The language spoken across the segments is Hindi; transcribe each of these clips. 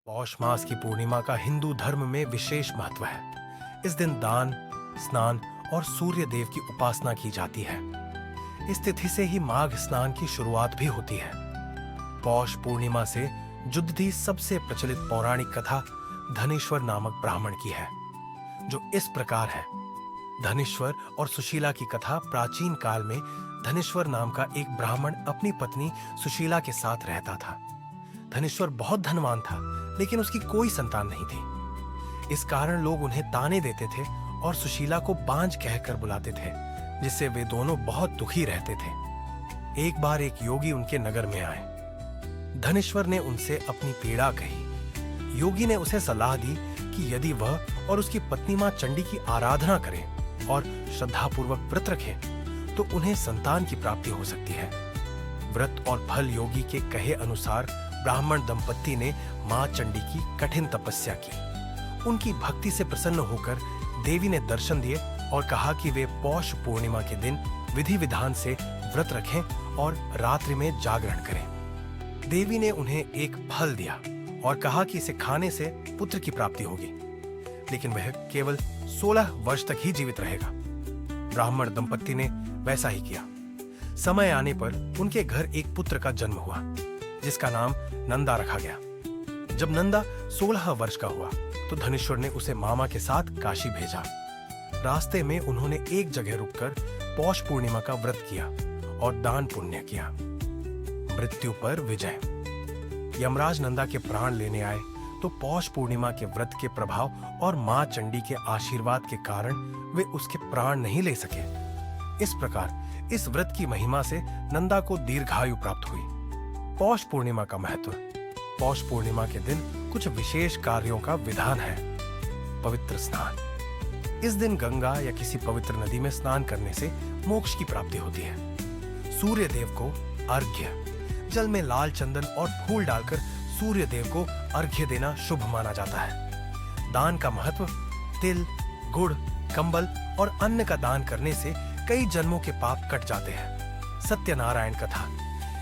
पौष मास की पूर्णिमा का हिंदू धर्म में विशेष महत्व है। इस दिन दान, स्नान और सूर्य देव की उपासना की जाती है। इस तिथि से ही माघ स्नान की शुरुआत भी होती है। पौष पूर्णिमा से जुड़ती सबसे प्रचलित पौराणिक कथा धनेश्वर नामक ब्राह्मण की है, जो इस प्रकार है। धनेश्वर और सुशीला की कथा प्राचीन काल में धनेश्वर नाम का एक ब्राह्मण अपनी पत्नी सुशीला के साथ रहता था। धनेश्वर बहुत धनवान था, लेकिन उसकी कोई संतान नहीं थी। इस कारण लोग उन्हें ताने देते थे और सुशीला को बांझ कहकर बुलाते थे, जिससे वे दोनों बहुत दुखी रहते थे। एक बार एक योगी उनके नगर में आए। धनेश्वर ने उनसे अपनी पीड़ा कही। योगी ने उसे सलाह दी कि यदि वह और उसकी पत्नी मां चंडी की आराधना करें और श्रद्धापूर्वक व्रत रखें, तो उन्हें संतान की प्राप्ति हो सकती है। व्रत और फल योगी के कहे अनुसार ब्राह्मण दंपत्ति ने मां चंडी की कठिन तपस्या की। उनकी भक्ति से प्रसन्न होकर देवी ने दर्शन दिए और कहा कि वे पौष पूर्णिमा के दिन विधि विधान से व्रत रखें और रात्रि में जागरण करें। देवी ने उन्हें एक फल दिया और कहा कि इसे खाने से पुत्र की प्राप्ति होगी, लेकिन वह केवल 16 वर्ष तक ही जीवित रहेगा। ब्राह्मण दंपत्ति ने वैसा ही किया। समय आने पर उनके घर एक पुत्र का जन्म हुआ, जिसका नाम नंदा रखा गया। जब नंदा 16 वर्ष का हुआ, तो धनेश्वर ने उसे मामा के साथ काशी भेजा। रास्ते में उन्होंने एक जगह रुककर पौष पूर्णिमा का व्रत किया और दान पुण्य किया। मृत्यु पर विजय। यमराज नंदा के प्राण लेने आए, तो पौष पूर्णिमा के व्रत के प्रभाव और मां चंडी के आशीर्वाद के कारण वे उसके प्राण नहीं ले सके। इस प्रकार इस व्रत की महिमा से नंदा को दीर्घायु प्राप्त हुई। पौष पूर्णिमा का महत्व। पौष पूर्णिमा के दिन कुछ विशेष कार्यों का विधान है। पवित्र स्नान। इस दिन गंगा या किसी पवित्र नदी में स्नान करने से मोक्ष की प्राप्ति होती है। सूर्य देव को अर्घ्य। जल में लाल चंदन और फूल डालकर सूर्य देव को अर्घ्य देना शुभ माना जाता है। दान का महत्व। तिल, गुड़, कंबल और अन्न का दान करने से कई जन्मों के पाप कट जाते हैं। सत्यनारायण कथा।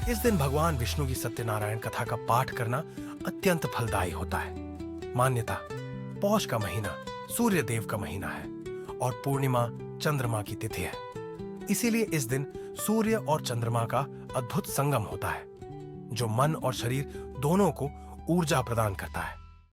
इस दिन भगवान विष्णु की सत्यनारायण कथा का पाठ करना अत्यंत फलदायी होता है। मान्यता। पौष का महीना सूर्य देव का महीना है और पूर्णिमा चंद्रमा की तिथि है। इसीलिए इस दिन सूर्य और चंद्रमा का अद्भुत संगम होता है, जो मन और शरीर दोनों को ऊर्जा प्रदान करता है।